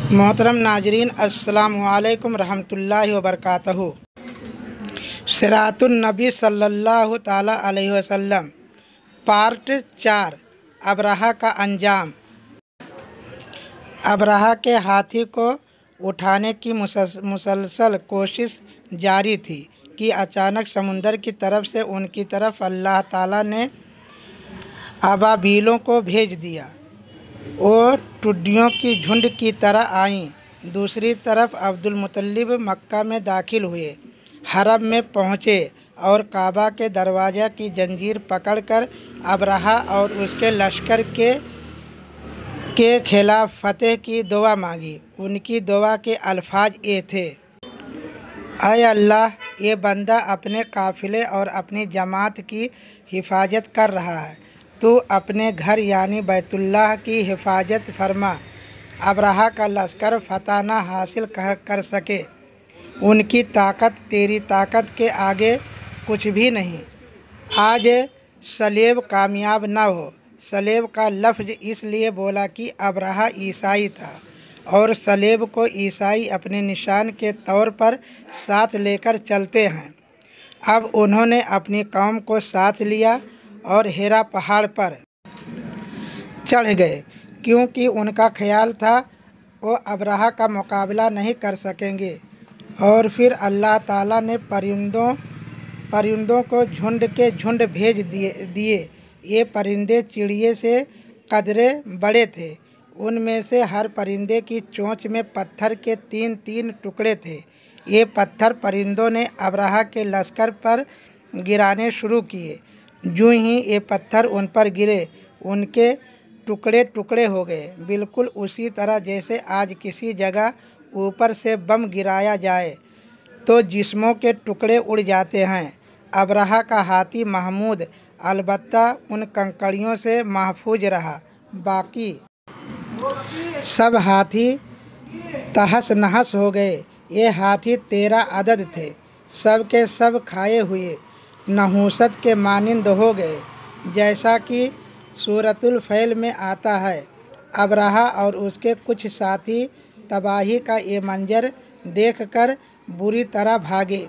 मोहतरम नाजरीन, अस्सलामु अलैकुम रहमतुल्लाहि व बरकातहू। सिरातुन नबी सल्लल्लाहु ताला अलैहि वसल्लम पार्ट 4। अबरहा का अंजाम। अबरहा के हाथी को उठाने की मुसलसल कोशिश जारी थी कि अचानक समुंदर की तरफ से उनकी तरफ अल्लाह ताला ने अबाबीलों को भेज दिया। वो टुड्डियों की झुंड की तरह आईं। दूसरी तरफ अब्दुल मुत्तलिब मक्का में दाखिल हुए, हरम में पहुँचे और काबा के दरवाज़ा की जंजीर पकड़कर अबरहा और उसके लश्कर के खिलाफ फतेह की दुआ मांगी। उनकी दुआ के अल्फाज ये थे: ऐ अल्लाह, ये बंदा अपने काफ़िले और अपनी जमात की हिफाजत कर रहा है, तू अपने घर यानी बैतुल्लाह की हिफाजत फरमा। अबरहा का लश्कर फतह न हासिल कर सके। उनकी ताकत तेरी ताकत के आगे कुछ भी नहीं। आज सलेब कामयाब न हो। सलेब का लफ्ज़ इसलिए बोला कि अबरहा ईसाई था और सलेब को ईसाई अपने निशान के तौर पर साथ लेकर चलते हैं। अब उन्होंने अपनी कौम को साथ लिया और हिरा पहाड़ पर चढ़ गए, क्योंकि उनका ख्याल था वो अबरहा का मुकाबला नहीं कर सकेंगे। और फिर अल्लाह ताला ने परिंदों को झुंड के झुंड भेज दिए। ये परिंदे चिड़िए से कदरे बड़े थे। उनमें से हर परिंदे की चोंच में पत्थर के 3-3 टुकड़े थे। ये पत्थर परिंदों ने अबरहा के लश्कर पर गिराने शुरू किए। यूं ही ये पत्थर उन पर गिरे, उनके टुकड़े टुकड़े हो गए, बिल्कुल उसी तरह जैसे आज किसी जगह ऊपर से बम गिराया जाए तो जिस्मों के टुकड़े उड़ जाते हैं। अबरहा का हाथी महमूद अलबत्ता उन कंकड़ियों से महफूज रहा। बाकी सब हाथी तहस नहस हो गए। ये हाथी 13 अदद थे, सब के सब खाए हुए नहूसत के मानिंद हो गए, जैसा कि सूरतुल फैल में आता है। अबरहा और उसके कुछ साथी तबाही का ये मंजर देखकर बुरी तरह भागे,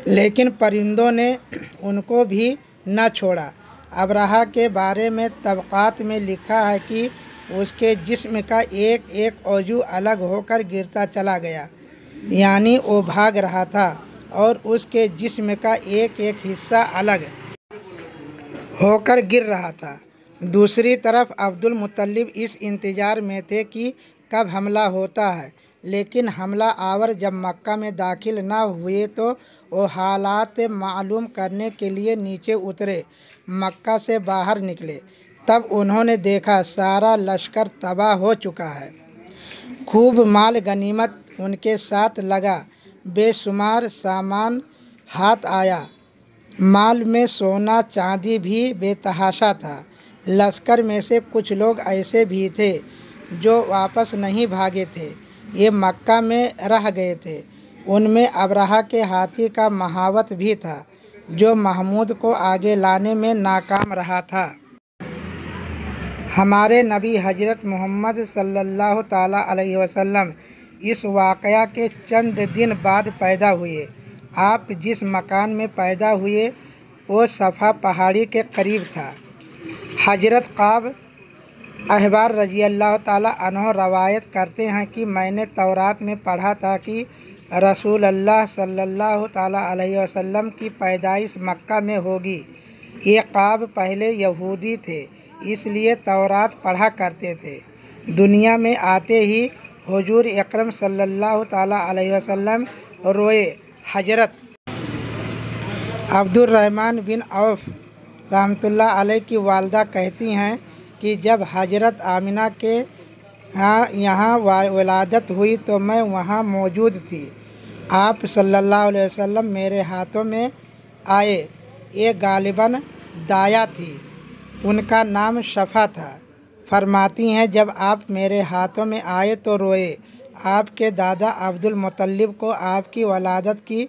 लेकिन परिंदों ने उनको भी न छोड़ा। अबरहा के बारे में तबक़ात में लिखा है कि उसके जिस्म का एक एक औजू अलग होकर गिरता चला गया, यानी वो भाग रहा था और उसके जिस्म का एक एक हिस्सा अलग होकर गिर रहा था। दूसरी तरफ अब्दुल मुत्तलिब इस इंतज़ार में थे कि कब हमला होता है, लेकिन हमला आवर जब मक्का में दाखिल न हुए तो वो हालात मालूम करने के लिए नीचे उतरे, मक्का से बाहर निकले। तब उन्होंने देखा सारा लश्कर तबाह हो चुका है। खूब माल गनीमत उनके साथ लगा, बेशुमार सामान हाथ आया। माल में सोना चांदी भी बेतहाशा था। लश्कर में से कुछ लोग ऐसे भी थे जो वापस नहीं भागे थे, ये मक्का में रह गए थे। उनमें अबरहा के हाथी का महावत भी था, जो महमूद को आगे लाने में नाकाम रहा था। हमारे नबी हजरत मोहम्मद सल्लल्लाहु ताला अलैहि वसल्लम इस वाक़या के चंद दिन बाद पैदा हुए। आप जिस मकान में पैदा हुए वो सफ़ा पहाड़ी के करीब था। हजरत काब अहबार रज़ी अल्लाह ताला अन्हो रवायत करते हैं कि मैंने तौरात में पढ़ा था कि रसूल अल्लाह सल्लल्लाहु ताला अलैहि वसल्लम की पैदाइश मक्का में होगी। ये काब पहले यहूदी थे, इसलिए तौरात पढ़ा करते थे। दुनिया में आते ही हुजूर अकरम सल्लल्लाहु ताला अलैहि वसल्लम रोए। हजरत अब्दुर्रहमान बिन औफ रहमतुल्लाह अलैह की वालदा कहती हैं कि जब हजरत आमिना के यहाँ विलादत हुई तो मैं वहाँ मौजूद थी। आप सल्लल्लाहु अलैहि वसल्लम मेरे हाथों में आए। ये गालिबन दाया थी, उनका नाम शफ़ा था। फरमाती हैं जब आप मेरे हाथों में आए तो रोए। आपके दादा अब्दुल मुत्तलिब को आपकी वलादत की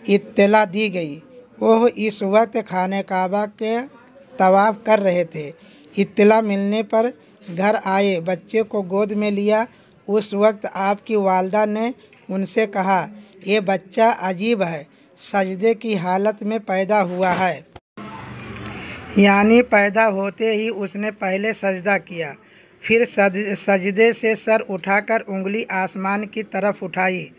इत्तला दी गई। वह इस वक्त खाने काबा के तवाफ़ कर रहे थे। इत्तला मिलने पर घर आए, बच्चे को गोद में लिया उस वक्त आपकी वालदा ने उनसे कहा, ये बच्चा अजीब है, सजदे की हालत में पैदा हुआ है। यानी पैदा होते ही उसने पहले सजदा किया, फिर सजदे से सर उठाकर उंगली आसमान की तरफ उठाई।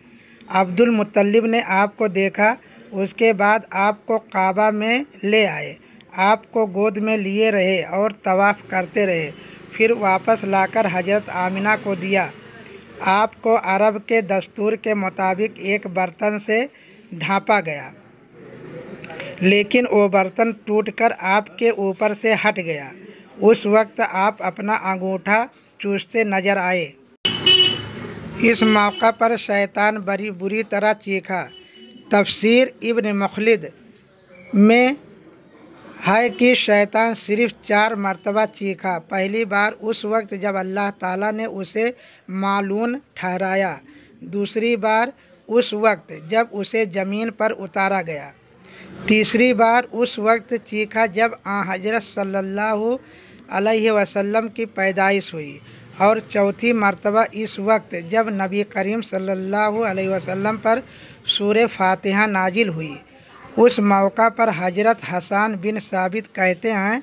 अब्दुल मुत्तलिब ने आपको देखा, उसके बाद आपको काबा में ले आए, आपको गोद में लिए रहे और तवाफ़ करते रहे, फिर वापस लाकर हज़रत आमिना को दिया। आपको अरब के दस्तूर के मुताबिक एक बर्तन से ढांपा गया, लेकिन वो बर्तन टूटकर आपके ऊपर से हट गया। उस वक्त आप अपना अंगूठा चूसते नजर आए। इस मौका पर शैतान बड़ी बुरी तरह चीखा। तफसीर इब्न मुखलिद में है कि शैतान सिर्फ 4 मरतबा चीखा। पहली बार उस वक्त जब अल्लाह ताला ने उसे मालून ठहराया, दूसरी बार उस वक्त जब उसे ज़मीन पर उतारा गया, तीसरी बार उस वक्त चीखा जब हज़रत सल्लल्लाहु अलैहि वसल्लम की पैदाइश हुई, और चौथी मरतबा इस वक्त जब नबी करीम सल्लल्लाहु अलैहि वसल्लम पर सूरह फातिहा नाजिल हुई। उस मौका पर हज़रत हसन बिन साबित कहते हैं,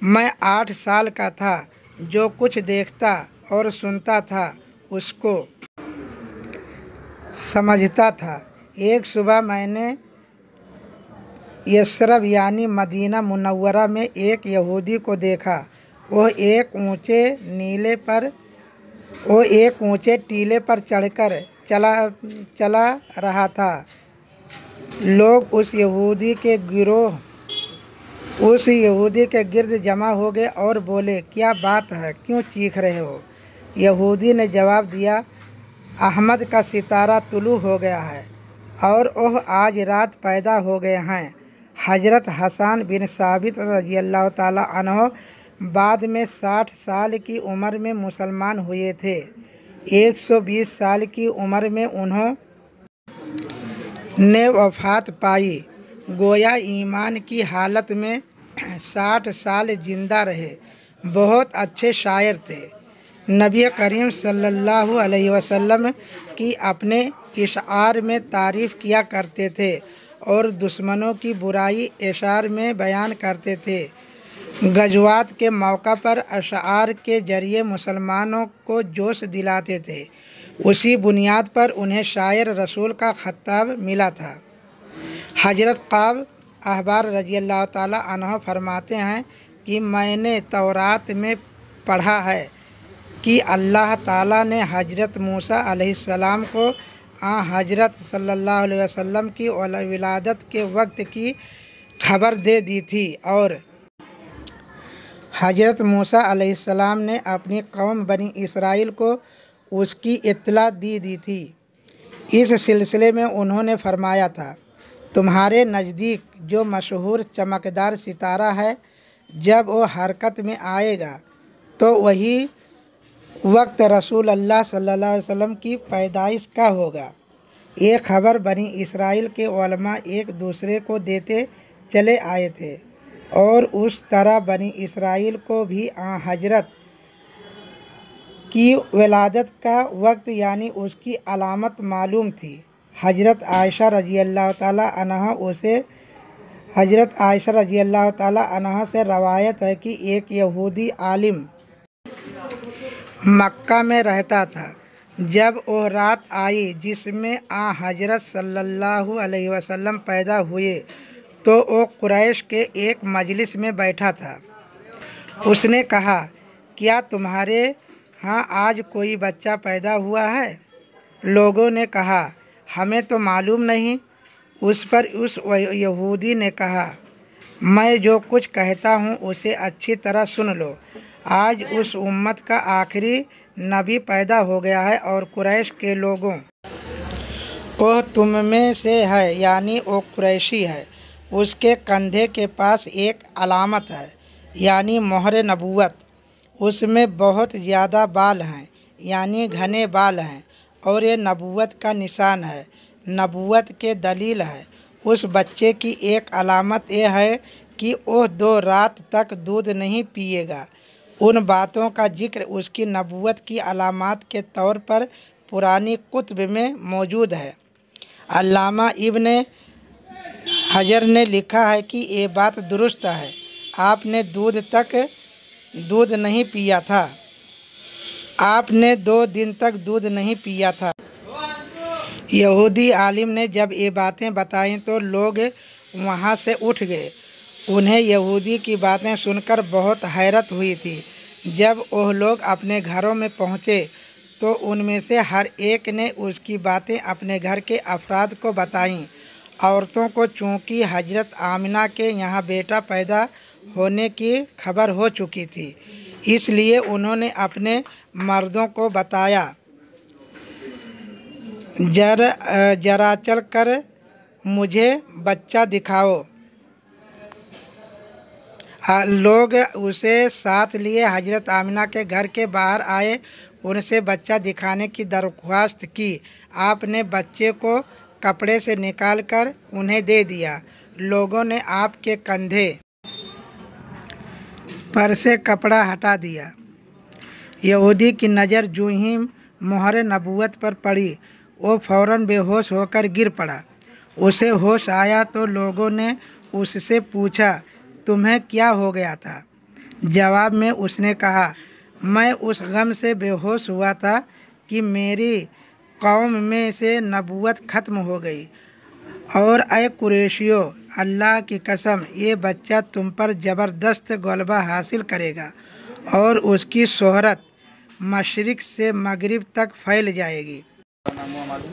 मैं 8 साल का था, जो कुछ देखता और सुनता था उसको समझता था। एक सुबह मैंने यसरब यानी मदीना मुनव्वरा में एक यहूदी को देखा। वो एक ऊंचे टीले पर चढ़कर चला रहा था। लोग उस यहूदी के गिर्द जमा हो गए और बोले, क्या बात है, क्यों चीख रहे हो? यहूदी ने जवाब दिया, अहमद का सितारा तुलू हो गया है और वह आज रात पैदा हो गए हैं। हज़रत हसन बिन साबित रज़ियल्लाहु ताला अन्हो बाद में 60 साल की उम्र में मुसलमान हुए थे। 120 साल की उम्र में उन्होंने वफ़ात पाई। गोया ईमान की हालत में 60 साल जिंदा रहे। बहुत अच्छे शायर थे। नबी करीम सल्लल्लाहु अलैहि वसल्लम की अपने इशार में तारीफ़ किया करते थे और दुश्मनों की बुराई इशार में बयान करते थे। गज़वात के मौका पर अशार के ज़रिए मुसलमानों को जोश दिलाते थे। उसी बुनियाद पर उन्हें शायर रसूल का खिताब मिला था। हज़रत काब अहबार रज़ियल्लाहु ताला अन्हु फरमाते हैं कि मैंने तौरात में पढ़ा है कि अल्लाह ताला ने हज़रत मूसा अलैहिस्सलाम को हज़रत सल्लल्लाहु अलैहि वसल्लम की विलादत के वक्त की खबर दे दी थी, और हज़रत मूसा अलैहिस्सलाम ने अपनी कौम बनी इसराइल को उसकी इत्तला दी थी। इस सिलसिले में उन्होंने फरमाया था, तुम्हारे नज़दीक जो मशहूर चमकदार सितारा है, जब वो हरकत में आएगा तो वही वक्त रसूल अल्लाह सल्लल्लाहु अलैहि वसल्लम की पैदाइश का होगा। ये खबर बनी इसराइल के उलमा एक दूसरे को देते चले आए थे, और उस तरह बनी इसराइल को भी हज़रत की विलादत का वक्त यानी उसकी अलामत मालूम थी। हज़रत आयशा रज़ियल्लाहु ताला अन्हा से रवायत है कि एक यहूदी आलिम मक्का में रहता था। जब वो रात आई जिसमें हज़रत सल्लल्लाहु अलैहि वसल्लम पैदा हुए, तो वो कुरैश के एक मजलिस में बैठा था। उसने कहा, क्या तुम्हारे यहाँ आज कोई बच्चा पैदा हुआ है? लोगों ने कहा, हमें तो मालूम नहीं। उस पर उस यहूदी ने कहा, मैं जो कुछ कहता हूँ उसे अच्छी तरह सुन लो। आज उस उम्मत का आखिरी नबी पैदा हो गया है और कुरैश के लोगों को तुम में से है, यानी वो कुरैशी है। उसके कंधे के पास एक अलामत है, यानी मोहर नबूवत। उसमें बहुत ज़्यादा बाल हैं, यानी घने बाल हैं, और ये नबूवत का निशान है, नबूवत के दलील है। उस बच्चे की एक अलामत यह है कि वह 2 रात तक दूध नहीं पिएगा। उन बातों का जिक्र उसकी नबूवत की अलामात के तौर पर पुरानी कुतुब में मौजूद है। अल्लामा इब्न हजर ने लिखा है कि ये बात दुरुस्त है, आपने दूध नहीं पिया था, आपने 2 दिन तक दूध नहीं पिया था। यहूदी आलिम ने जब ये बातें बताईं तो लोग वहाँ से उठ गए। उन्हें यहूदी की बातें सुनकर बहुत हैरत हुई थी। जब वह लोग अपने घरों में पहुँचे तो उनमें से हर एक ने उसकी बातें अपने घर के अफराद को बताईं। औरतों को चूँकि हजरत आमिना के यहाँ बेटा पैदा होने की खबर हो चुकी थी, इसलिए उन्होंने अपने मर्दों को बताया, जरा चल कर मुझे बच्चा दिखाओ। लोग उसे साथ लिए हजरत आमिना के घर के बाहर आए, उनसे बच्चा दिखाने की दरख्वास्त की। आपने बच्चे को कपड़े से निकालकर उन्हें दे दिया। लोगों ने आपके कंधे पर से कपड़ा हटा दिया। यहूदी की नज़र जो ही मोहर नबूवत पर पड़ी, वो फौरन बेहोश होकर गिर पड़ा। उसे होश आया तो लोगों ने उससे पूछा, तुम्हें क्या हो गया था? जवाब में उसने कहा, मैं उस गम से बेहोश हुआ था कि मेरी कौम में से नबूवत ख़त्म हो गई। और ऐ कुरैशियों, अल्लाह की कसम, ये बच्चा तुम पर ज़बरदस्त गलबा हासिल करेगा और उसकी शोहरत मशरिक़ से मगरिब तक फैल जाएगी।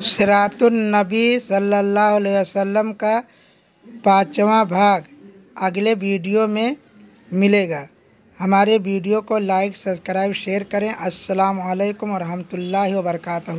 सिरातुन नबी सल्लल्लाहु अलैहि वसल्लम का 5वां भाग अगले वीडियो में मिलेगा। हमारे वीडियो को लाइक, सब्सक्राइब, शेयर करें। अस्सलामु अलैकुम व रहमतुल्लाहि व बरकातहू।